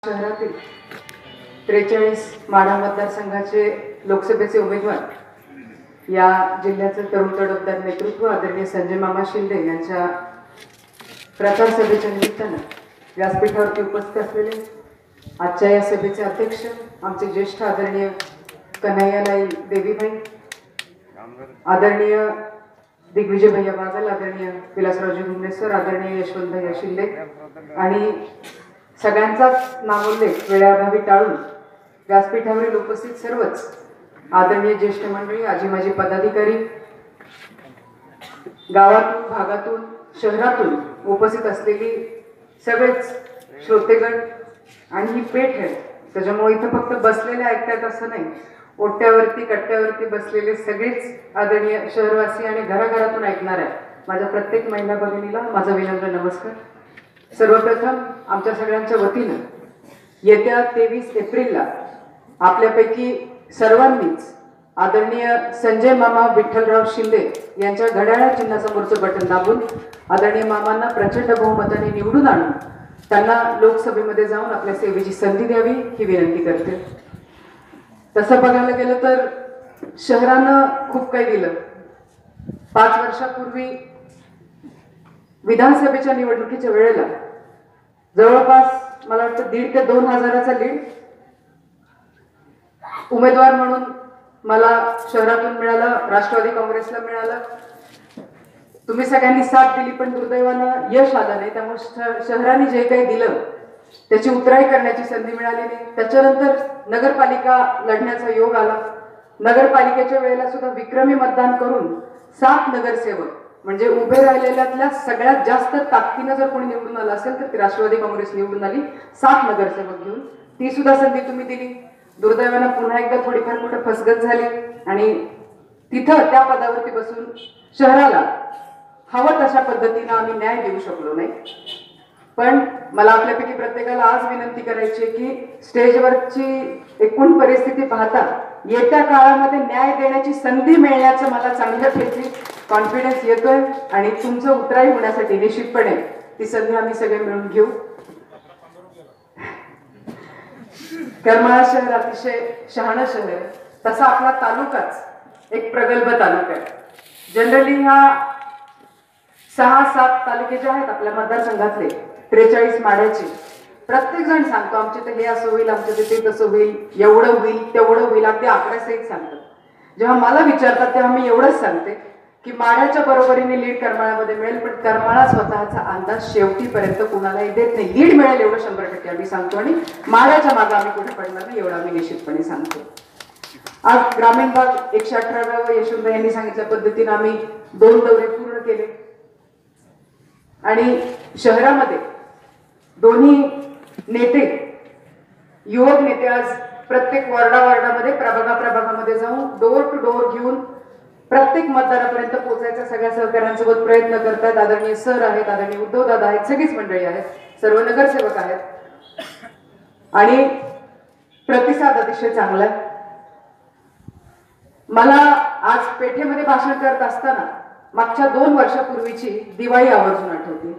शहरातील 43 माढा मतदारसंघाचे लोकसभेचे उमेदवार या जिल्ह्याचे तरुण तडफदार नेतृत्व आदरणीय संजय मामा शिंदे यांच्या प्रचार सभेच्या निमित्तानं व्यासपीठावरती उपस्थित असलेले आजच्या या सभेचे अध्यक्ष आमचे ज्येष्ठ आदरणीय कन्हैयालाई देवीभाई, आदरणीय दिग्विजय भैया बागल, आदरणीय विलासरावजी घुमरे सर, आदरणीय यशवंत भैया शिंदे आणि सगळ्यांचाच नामोल्लेख वेळाअभावी टाळून व्यासपीठावरील उपस्थित सर्वच आदरणीय ज्येष्ठ मंडळी, आजी माजी पदाधिकारी, गावातून भागातून शहरातून उपस्थित असलेली सगळेच श्रोतेगण आणि ही पेठ आहे त्याच्यामुळे इथं फक्त बसलेले ऐकतात असं नाही, ओट्यावरती कट्ट्यावरती बसलेले सगळेच आदरणीय शहरवासी आणि घराघरातून ऐकणाऱ्या माझ्या प्रत्येक महिला भगिनीला माझा विनम्र नमस्कार. सर्वप्रथम आमच्या सगळ्यांच्या वतीनं येत्या 23 एप्रिलला आपल्यापैकी सर्वांनीच आदरणीय संजय मामा विठ्ठलराव शिंदे यांच्या घड्याळ चिन्हासमोरचं बटन दाबून आदरणीय मामांना प्रचंड बहुमताने निवडून आणून त्यांना लोकसभेमध्ये जाऊन आपल्या सेवेची संधी द्यावी ही विनंती करते. तसं बघायला गेलं तर शहरानं खूप काही दिलं. 5 वर्षापूर्वी विधानसभेच्या निवडणुकीच्या वेळेला जवळपास मला वाटतं 1,500 ते 2,000चा लीड उमेदवार म्हणून मला शहरातून मिळाला, राष्ट्रवादी काँग्रेसला मिळालं. तुम्ही सगळ्यांनी साथ दिली पण दुर्दैवानं यश आलं नाही. त्यामुळे शहराने जे काही दिलं त्याची उतराई करण्याची संधी मिळाली नाही. त्याच्यानंतर नगरपालिका लढण्याचा योग आला. नगरपालिकेच्या वेळेला सुद्धा विक्रमी मतदान करून 7 नगरसेवक म्हणजे उभे राहिलेल्यातल्या सगळ्यात जास्त ताकदीनं जर कोणी निवडून आलं असेल तर ती राष्ट्रवादी काँग्रेस निवडून आली 7 नगरसेवक घेऊन. ती सुद्धा संधी तुम्ही दिली. दुर्दैवानं पुन्हा एकदा थोडीफार कुठं फसगत झाली आणि तिथं त्या पदावरती बसून शहराला हवं तशा पद्धतीनं आम्ही न्याय देऊ शकलो नाही. पण मला आपल्यापैकी प्रत्येकाला आज विनंती करायची आहे की स्टेजवरची एकूण परिस्थिती पाहता येत्या काळामध्ये न्याय देण्याची संधी मिळण्याचं मला चांगल्यापैकी कॉन्फिडन्स येतोय आणि तुमचं उतराई होण्यासाठी निश्चितपणे ती संधी आम्ही सगळे मिळून घेऊ. करमाळा शहर अतिशय शहाणं शहर आहे. तसा आपला तालुकाच एक प्रगल्भ तालुका आहे. जनरली हा 6-7 तालुके जे आहेत आपल्या मतदारसंघातले 43 माढ्याचे प्रत्येक जण सांगतो आमच्या इथे हे असं होईल, आमच्या तिथे तसं होईल, एवढं होईल तेवढं होईल, अगदी आकड्यासहित सांगतात. जेव्हा मला विचारतात तेव्हा मी एवढंच सांगते की माढ्याच्या बरोबरीने लीड करमाळ्यामध्ये मिळेल, पण करमाळा स्वतःचा अंदाज शेवटीपर्यंत कुणालाही देत नाही. लीड मिळेल एवढं 100% आम्ही सांगतो आणि माढ्याच्या मागे आम्ही कुठे पडणार नाही एवढं आम्ही निश्चितपणे सांगतो. आज ग्रामीण भाग 118 यशवंत यांनी सांगितल्या पद्धतीने आम्ही 2 दौरे पूर्ण केले आणि शहरामध्ये दोन्ही नेते, युवक नेते आज प्रत्येक वार्डामध्ये प्रभागामध्ये जाऊन डोर टू डोर घेऊन प्रत्येक मतदारापर्यंत पोहोचायचा सगळ्या सहकाऱ्यांसोबत प्रयत्न करतात. आदरणीय सर आहेत, आदरणीय उद्धव दादा आहेत, सगळीच मंडळी आहेत, सर्व नगरसेवक आहेत आणि प्रतिसाद अतिशय चांगला आहे. मला आज पेठेमध्ये भाषण करत असताना मागच्या 2 वर्षापूर्वीची दिवाळी आवर्जून आठवते.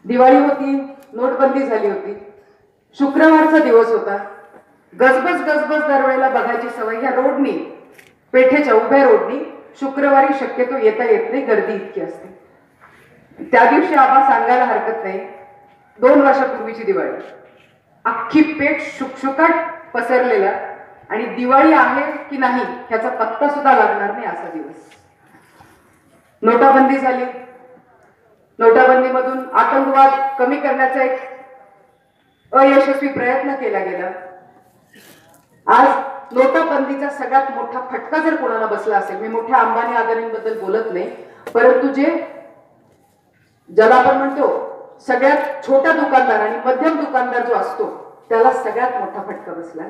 दिवाळी होती, नोटबंदी झाली होती, शुक्रवारचा दिवस होता. गजबज दरवेळेला बघायची सवय या रोडनी, पेठेच्या उभ्या रोडनी शुक्रवारी शक्यतो येता येत नाही, गर्दी इतकी असते. त्या दिवशी आबा सांगायला हरकत नाही, 2 वर्षापूर्वीची दिवाळी, अख्खी पेठ शुकशुकाट पसरलेला आणि दिवाळी आहे की नाही ह्याचा पत्ता सुद्धा लागणार नाही असा दिवस. नोटाबंदी झाली. नोटाबंदीमधून आतंकवाद कमी करण्याचा एक अयशस्वी प्रयत्न केला गेला. आज नोटाबंदीचा सगळ्यात मोठा फटका जर कोणाला बसला असेल, मी मोठ्या अंबानी अदानींबद्दल बोलत नाही, परंतु ज्याला आपण म्हणतो सगळ्यात छोटा दुकानदार आणि मध्यम दुकानदार जो असतो त्याला सगळ्यात मोठा फटका बसला.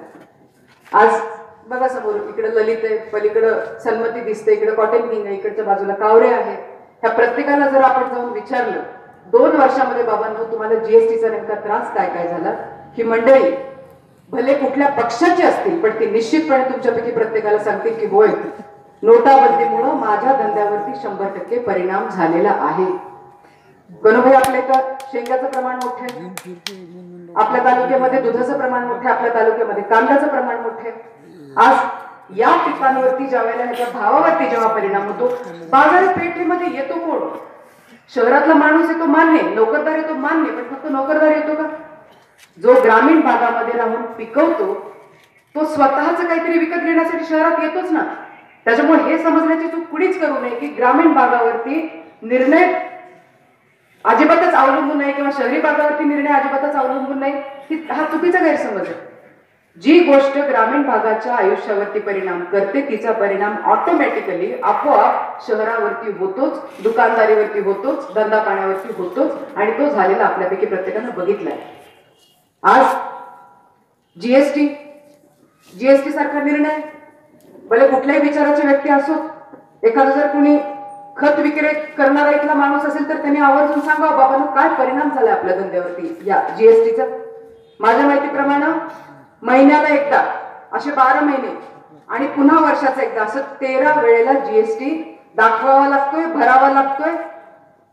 आज बघा समोर इकडे ललित आहे, पलीकडं सन्मती दिसते, इकडे कॉटन किंग आहे, इकडच्या बाजूला कावरे आहे. ह्या प्रत्येकाला जर आपण जाऊन विचारलं 2 वर्षामध्ये बाबांनो तुम्हाला जीएसटीचा नेमका त्रास काय झाला, ही मंडळी भले कुठल्या पक्षाची असतील पण ती निश्चितपणे तुमच्यापैकी प्रत्येकाला सांगतील की होय, नोटाबंदीमुळे माझ्या धंद्यावरती 100% परिणाम झालेला आहे. गणभाई आपल्या इथं शेंगाचं प्रमाण मोठं आहे. आपल्या तालुक्यामध्ये दुधाचं प्रमाण मोठे, आपल्या तालुक्यामध्ये कांद्याचं प्रमाण मोठे. आज या पिकांवरती ज्या वेळेला ह्याच्या भावावरती जेव्हा परिणाम होतो, बाजारपेठेमध्ये येतो कोण? शहरातला माणूस येतो मान्य, नोकरदार येतो मान्य, पण फक्त नोकरदार येतो का? जो ग्रामीण भागामध्ये राहून पिकवतो तो स्वतःच काहीतरी विकत घेण्यासाठी शहरात येतोच ना. त्याच्यामुळे हे समजण्याची चूक कुणीच करू नये की ग्रामीण भागावरती निर्णय अजिबातच अवलंबून नाही किंवा शहरी भागावरती निर्णय अजिबातच अवलंबून नाही, हा चुकीचा गैरसमज आहे. जी गोष्ट ग्रामीण भागाच्या आयुष्यावरती परिणाम करते तिचा परिणाम ऑटोमॅटिकली आपोआप शहरावरती होतोच, दुकानदारीवरती होतोच, धंदा पाण्यावरती होतोच, आणि तो झालेला आपल्यापैकी प्रत्येकानं बघितलाय. आज जीएसटी सारखा निर्णय, भले कुठल्याही विचाराचे व्यक्ती असो, एखादा जर कुणी खत विक्री करणारा इथला माणूस असेल तर त्यांनी आवर्जून सांगा, बाबा काय परिणाम झाला आपल्या धंद्यावरती या जीएसटीचा. माझ्या माहितीप्रमाणे महिन्याला एकदा, असे 12 महिने आणि पुन्हा वर्षाचा एकदा, असं 13 वेळेला जीएसटी दाखवावा लागतोय, भरावा लागतोय.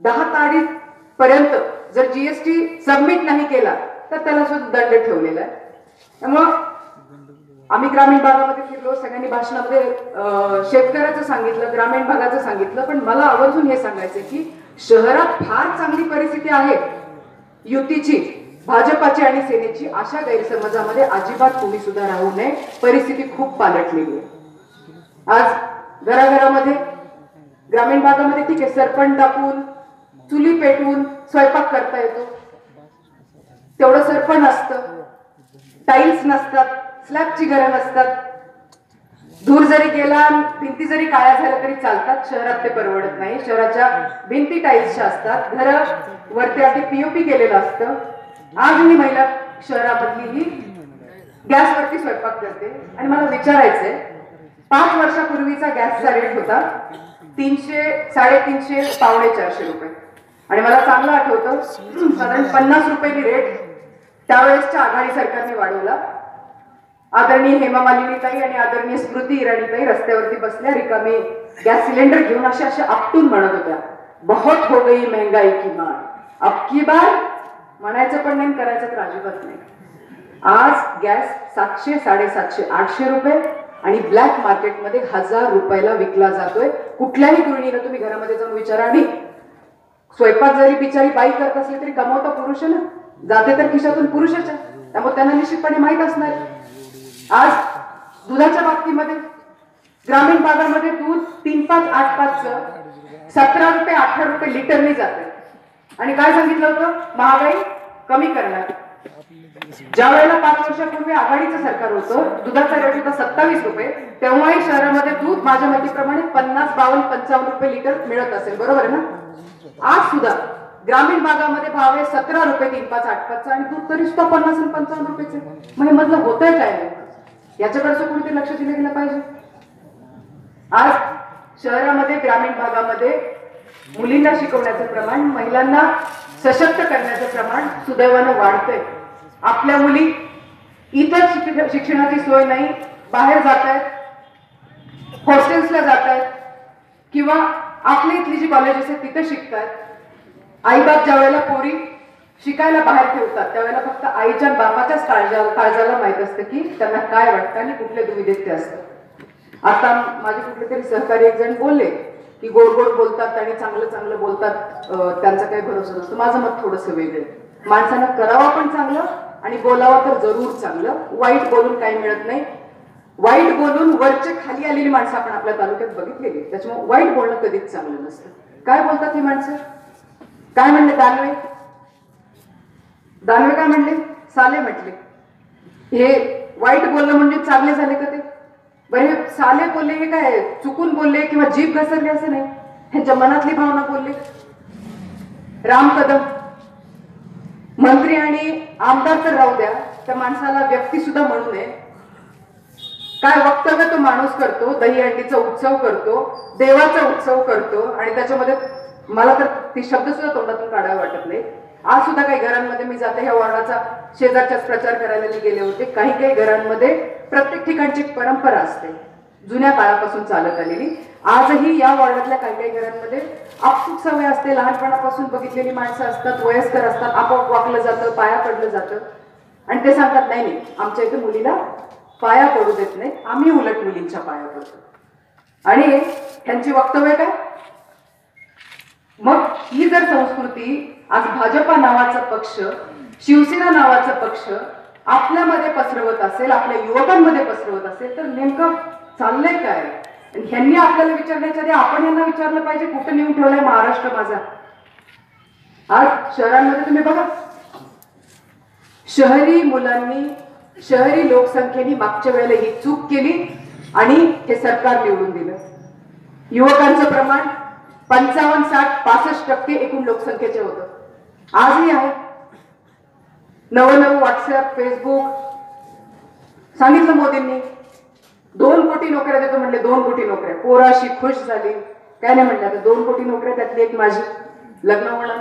10 तारीख जर जीएसटी सबमिट नाही केला तर त्याला सुद्धा दंड ठेवलेला आहे. त्यामुळं आम्ही ग्रामीण भागामध्ये फिरलो, सगळ्यांनी भाषणामध्ये शेतकऱ्याचं सांगितलं, ग्रामीण भागाचं सांगितलं, पण मला आवर्जून हे सांगायचं की शहरात फार चांगली परिस्थिती आहे युतीची, भाजपाची आणि सेनेची. अशा गैरसमजामध्ये अजिबात कोणी सुद्धा राहू नये. परिस्थिती खूप पालटलेली आहे. आज घराघरामध्ये ग्रामीण भागामध्ये ठीक आहे, सरपण टाकून चुली पेटवून स्वयंपाक करता येतो, तेवढं सरपण असतं, टाईल्स नसतात, स्लॅबची घरं नसतात, धूर जरी गेला, भिंती जरी काळ्या झाल्या तरी चालतात. शहरात ते परवडत नाही. शहराच्या भिंती टाईल्सच्या असतात, घरं वरती आधी पीओपी केलेलं असतं. आजही महिला शहरामधली ही गॅसवरती स्वयंपाक करते. आणि मला विचारायचंय, 5 वर्षापूर्वीचा गॅसचा रेट होता 300, 350, ₹450 रुपये. आणि मला चांगलं आठवतं, साधारण 50 रुपयांनी रेट त्यावेळेसच्या आघाडी सरकारने वाढवला. आदरणीय हेमा मालिनीताई आणि आदरणीय स्मृती इराणीताई रस्त्यावरती बसल्या, रिकामी गॅस सिलेंडर घेऊन असे आपटून म्हणत होत्या, बहुत हो गई महंगाई की मार, अब की बार. म्हणायचं पण नाही, करायचं तर अजिबात नाही. आज गॅस 700, 750, 800 रुपये आणि ब्लॅक मार्केटमध्ये 1000 रुपयाला विकला जातोय. कुठल्याही गृहिणीला तुम्ही घरामध्ये जाऊन विचारा. आणि स्वयंपाक जरी बिचारी बाई करत असली तरी कमवता पुरुष ना, जाते तर खिशातून पुरुषाच्या, त्यामुळे त्यांना निश्चितपणे माहीत असणार. आज दुधाच्या बाबतीमध्ये ग्रामीण भागामध्ये दूध 3-5, 8-5 17 रुपये, 18 रुपये लिटरनी जाते. आणि काय सांगितलं होतं, महागाई कमी करणार. ज्या वेळेला 5 वर्षापूर्वी आघाडीचं सरकार होतं, दुधाचा रेट होता 27 रुपये, तेव्हाही शहरामध्ये दूध माझ्या माहितीप्रमाणे 50, 52, 55 रुपये लिटर मिळत असेल, बरोबर ना. आज सुद्धा ग्रामीण भागामध्ये भाव आहे 17 रुपये 3-5, 8-5 आणि दूध तरी सुद्धा 50 आणि 55 रुपयाचे. मग हे मधलं होतंय काय? याच्याकडचं कोणीतरी लक्ष दिलं गेलं पाहिजे. आज शहरामध्ये, ग्रामीण भागामध्ये मुलींना शिकवण्याचं प्रमाण, महिलांना सशक्त करण्याचं प्रमाण सुदैवानं वाढतंय. आपल्या मुली इतर शिक्षणाची सोय नाही, बाहेर जात आहेत, हॉस्टेल्सला जात आहेत, किंवा आपली इथली जी कॉलेजेस आहेत तिथे शिकतात. आईबाप ज्या वेळेला पोरी शिकायला बाहेर ठेवतात त्यावेळेला फक्त आईच्या बापाच्याच काळजाला माहित असतं की त्यांना काय वाटतं आणि कुठले दुविधेत ते असतात. आता माझे कुठले तरी सहकारी एक जण बोलले की गोड गोड बोलतात आणि चांगलं चांगलं बोलतात, त्यांचा काही भरोसा नसतो. माझं मत थोडंसं वेगळं आहे. माणसानं करावं पण चांगलं आणि बोलावं तर जरूर चांगलं. वाईट बोलून काही मिळत नाही. वाईट बोलून वरचे खाली आलेली माणसं आपण आपल्या तालुक्यात बघितलेली, त्याच्यामुळे वाईट बोलणं कधीच चांगलं नसतं. काय बोलतात ही माणसं? काय म्हणले दानवे काय म्हणले? साले म्हटले. हे वाईट बोलणं म्हणजे चांगले झाले का ते? बरे, हे साले बोलले हे काय चुकून बोलले किंवा जीभ घसरली असं नाही, ह्यांच्या मनातली भावना बोलले. राम कदम मंत्री आणि आमदार तर राहू द्या, त्या माणसाला व्यक्ती सुद्धा म्हणू नये. काय वक्तव्य तो माणूस करतो, दहीहंडीचा उत्सव करतो, देवाचा उत्सव करतो, आणि त्याच्यामध्ये मला तर ती शब्द सुद्धा तोंडातून काढायला वाटत नाही. आज सुद्धा काही घरांमध्ये मी जाते, ह्या वॉर्डाचा शेजारच्याच प्रचार करायला मी गेले होते. काही काही घरांमध्ये प्रत्येक ठिकाणची परंपरा असते, जुन्या काळापासून चालत आलेली. आजही या वॉर्डातल्या काही काही घरांमध्ये आपसूक सवय असते, लहानपणापासून बघितलेली माणसं असतात, वयस्कर असतात, आपोआप वाकलं जातं, पाया पडलं जातं. आणि ते सांगतात नाही नाही, आमच्या इथे मुलीला पाया पडू देत नाही, आम्ही उलट मुलींच्या पाया पडतो. आणि त्यांची वक्तव्य काय? मग ही जर संस्कृती आज भाजपा नावाचा पक्ष, शिवसेना नावाचा पक्ष आपल्यामध्ये पसरवत असेल, आपल्या युवकांमध्ये पसरवत असेल, तर नेमकं चाललंय काय? आणि ह्यांनी आपल्याला विचारण्याच्या आधी आपण यांना विचारलं पाहिजे, कुठं नेऊन ठेवलाय महाराष्ट्र माझा. आज शहरांमध्ये तुम्ही बघा, शहरी मुलांनी, शहरी लोकसंख्येने मागच्या वेळेला ही चूक केली आणि हे सरकार निवडून दिलं. युवकांचं प्रमाण 55, 60, 65% एकूण लोकसंख्येचे होतं. आजही आहे. नवं व्हॉट्सअप, फेसबुक, सांगितलं मोदींनी 2 कोटी नोकऱ्या देतो म्हणले. 2 कोटी नोकऱ्या, पोराशी खुश झाली. काय नाही म्हटलं, आता 2 कोटी नोकऱ्या, त्यातली एक माझी. लग्न होणार,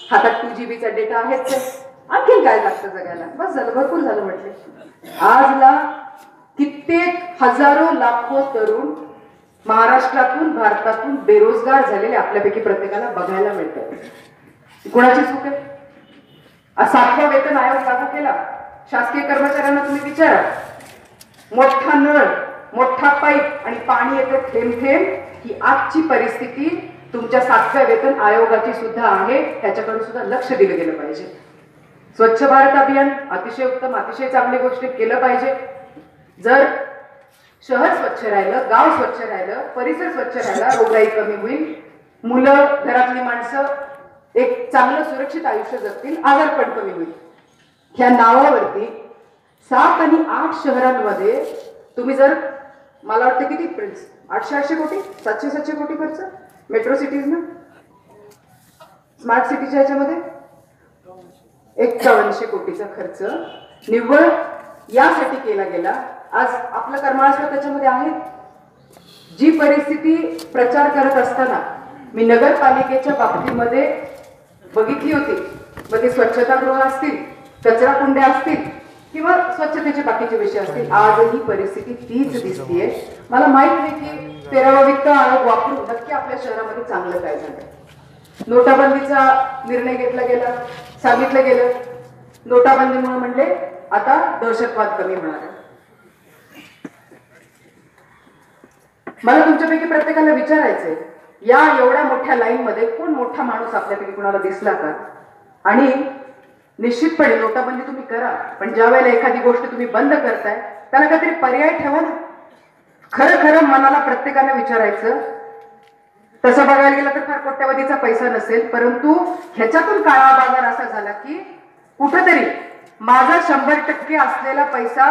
हातात 2 GB डेटा आहेच, आणखीन काय लागतं जगायला, बस झालं, भरपूर झालं म्हटले. आजला कित्येक हजारो लाखो तरुण महाराष्ट्रातून, भारतातून बेरोजगार झालेले आपल्यापैकी प्रत्येकाला बघायला मिळतात. कुणाची चूक आहे? 7वा वेतन आयोग लागू केला. शासकीय कर्मचाऱ्यांना तुम्ही विचारा, मोठा नळ, मोठा पाईप आणि पाणी येते थेंब थेंब, ही आजची परिस्थिती तुमच्या 7व्या वेतन आयोगाची सुद्धा आहे. त्याच्याकडे सुद्धा लक्ष दिलं गेलं पाहिजे. स्वच्छ भारत अभियान अतिशय उत्तम, अतिशय चांगली गोष्ट केलं पाहिजे. जर शहर स्वच्छ राहिलं, गाव स्वच्छ राहिलं, परिसर स्वच्छ राहिला, रोगराई कमी होईल, मुलं, घरातली माणसं एक चांगलं सुरक्षित आयुष्य जगतील, आजारपण कमी होईल. ह्या नावावरती 7 आणि 8 शहरांमध्ये तुम्ही जर, मला वाटतं किती प्रिन्स, 800 कोटी, 700 कोटी खर्च मेट्रो सिटीज ना, स्मार्ट सिटीच्या ह्याच्यामध्ये 5100 कोटीचा खर्च निव्वळ यासाठी केला गेला. आज आपलं कर्माळा त्याच्यामध्ये आहे. जी परिस्थिती प्रचार करत असताना मी नगरपालिकेच्या बाबतीमध्ये बघितली होती, मग ते स्वच्छतागृह असतील, कचरा कुंड्या असतील किंवा स्वच्छतेचे बाकीचे विषय असतील, आजही परिस्थिती तीच दिसतीये. मला माहित नाही की 13वा वित्त आयोग वापरून नक्की आपल्या शहरामध्ये चांगलं काय झालं. नोटाबंदीचा निर्णय घेतला गेला, सांगितलं गेलं नोटाबंदीमुळे म्हणले आता दहशतवाद कमी होणार आहे. मला तुमच्यापैकी प्रत्येकाला विचारायचंय, या एवढ्या मोठ्या लाईन मध्ये कोण मोठा माणूस आपल्यापैकी कुणाला दिसला का? आणि निश्चितपणे नोटाबंदी तुम्ही करा, पण ज्या वेळेला एखादी गोष्ट तुम्ही बंद करताय त्याला काहीतरी पर्याय ठेवा ना. खरं खरं मनाला प्रत्येकाने विचारायचं. तसं बघायला गेलं तर फार कोट्यवधीचा पैसा नसेल, परंतु ह्याच्यातून काळा बाजार असा झाला की कुठंतरी माझा 100% असलेला पैसा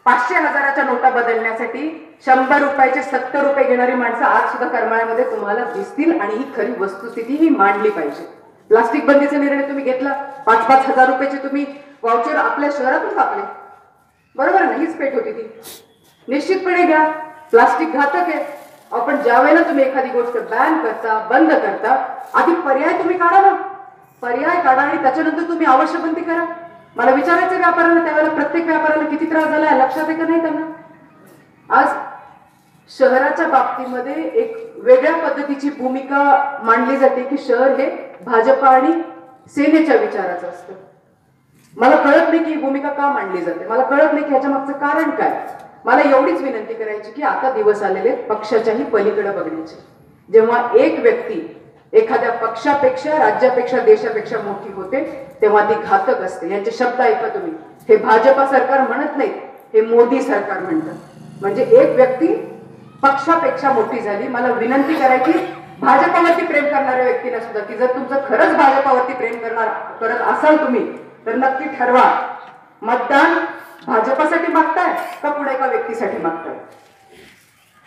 500,000च्या नोटा बदलण्यासाठी 100 रुपयाचे 70 रुपये घेणारी माणसं आज सुद्धा करमाळ्यामध्ये तुम्हाला दिसतील. आणि ही खरी वस्तुस्थिती ही मांडली पाहिजे. प्लास्टिक बंदीचा निर्णय तुम्ही घेतला, 5-5 हजार रुपयाचे तुम्ही वाउचर आपल्या शहरातून कापले, बरोबर ना? हीच पेट होती ती. निश्चितपणे घ्या, प्लास्टिक घातक आहे. आपण ज्या वेळेला तुम्ही एखादी गोष्ट बॅन करता, बंद करता, आधी पर्याय तुम्ही काढा ना. पर्याय काढा आणि त्याच्यानंतर तुम्ही आवश्यक बंदी करा. मला विचारायचं व्यापाऱ्यांना, त्यावेळेला प्रत्येक व्यापाऱ्याला किती त्रास झाला लक्षात आहे का नाही त्यांना? आज शहराच्या बाबतीमध्ये एक वेगळ्या पद्धतीची भूमिका मांडली जाते की शहर हे भाजपा आणि सेनेच्या विचाराचं असतं. मला कळत नाही की ही भूमिका का मांडली जाते, मला कळत नाही की ह्याच्या मागचं कारण काय. मला एवढीच विनंती करायची की आता दिवस आलेले पक्षाच्याही पलीकडे बघण्याचे. जेव्हा एक व्यक्ती एखाद्या पक्षापेक्षा, राज्यापेक्षा, देशापेक्षा मोठी होते तेव्हा ती घातक असते. यांचे शब्द ऐका तुम्ही. हे भाजपा सरकार म्हणत नाही, हे मोदी सरकार म्हणतं. म्हणजे एक व्यक्ती पक्षापेक्षा मोठी झाली. मला विनंती करायची भाजपावरती प्रेम करणाऱ्या व्यक्तींना सुद्धा की जर तुमचं खरंच भाजपावरती प्रेम करत असाल तुम्ही तर नक्की ठरवा, मतदान भाजपासाठी मागताय का पुढे एका व्यक्तीसाठी मागताय.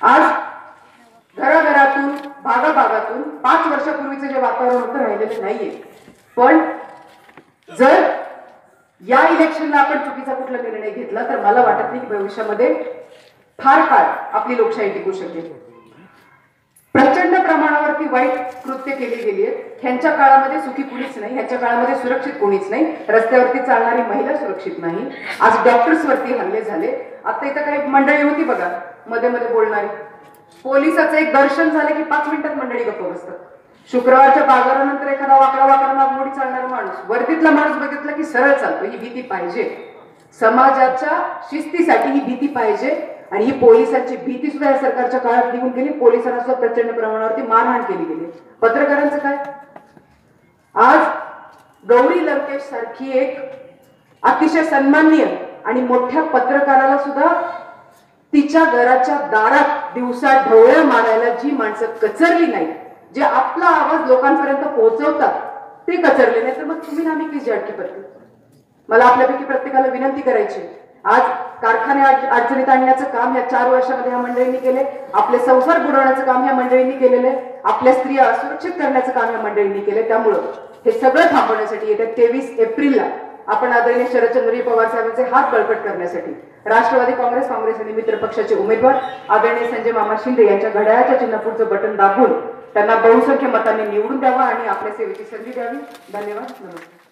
आज घराघरातून, भागाभागातून 5 वर्षापूर्वीचं जे वातावरण होतं राहिलेलं नाहीये. पण जर या इलेक्शनला आपण चुकीचा कुठला निर्णय घेतला तर मला वाटत नाही की भविष्यामध्ये फार काळ आपली लोकशाही टिकू शकेल. प्रचंड प्रमाणावरती वाईट कृत्य केली गेली आहेत. ह्यांच्या काळामध्ये सुखी कुणीच नाही, ह्यांच्या काळामध्ये सुरक्षित कोणीच नाही. रस्त्यावरती चालणारी महिला सुरक्षित नाही. आज डॉक्टर्स वरती हल्ले झाले. आता इथं काही मंडळी होती बघा मध्ये मध्ये बोलणारी, पोलिसाचं एक दर्शन झालं की 5 मिनिटात मंडळी गप्प बसतात. शुक्रवारच्या बाजारानंतर एखादा वाकडा वाकडा नागमोडी चालणारा माणूस, वर्दीतला माणूस बघितला की सरळ चालतो. ही भीती पाहिजे, समाजाच्या शिस्तीसाठी ही भीती पाहिजे. आणि ही पोलिसांची भीती सुद्धा या सरकारच्या काळात निघून गेली. पोलिसांना सुद्धा प्रचंड प्रमाणावरती मारहाण केली गेली. पत्रकारांचं काय? आज गौरी लंकेश सारखी एक अतिशय सन्माननीय आणि मोठ्या पत्रकाराला सुद्धा तिच्या घराच्या दारात दिवसा ढवळ्या मारायला जी माणसं कचरली नाही, जे आपला आवाज लोकांपर्यंत पोहोचवतात ते कचरले नाही, तर मग तुम्ही आम्ही किती अटकी पडते? मला आपल्यापैकी प्रत्येकाला विनंती करायची, आज कारखाने अडचणीत आणण्याचं काम या 4 वर्षामध्ये या मंडळींनी केले. आपले संसार बुडवण्याचं काम या मंडळींनी केलेलं आहे. आपल्या स्त्रिया असुरक्षित करण्याचं काम या मंडळींनी केले. त्यामुळं हे सगळं थांबवण्यासाठी येत्या 23 एप्रिलला आपण आदरणीय शरदचंद्र पवार साहेबांचे हात बळकट करण्यासाठी राष्ट्रवादी काँग्रेस आणि मित्र पक्षाचे उमेदवार आदरणीय संजय मामा शिंदे यांच्या घड्याळाच्या चिन्हापुढचं बटन दाबून त्यांना बहुसंख्य मतांनी निवडून द्यावा आणि आपल्या सेवेची संधी द्यावी. धन्यवाद. नमस्कार.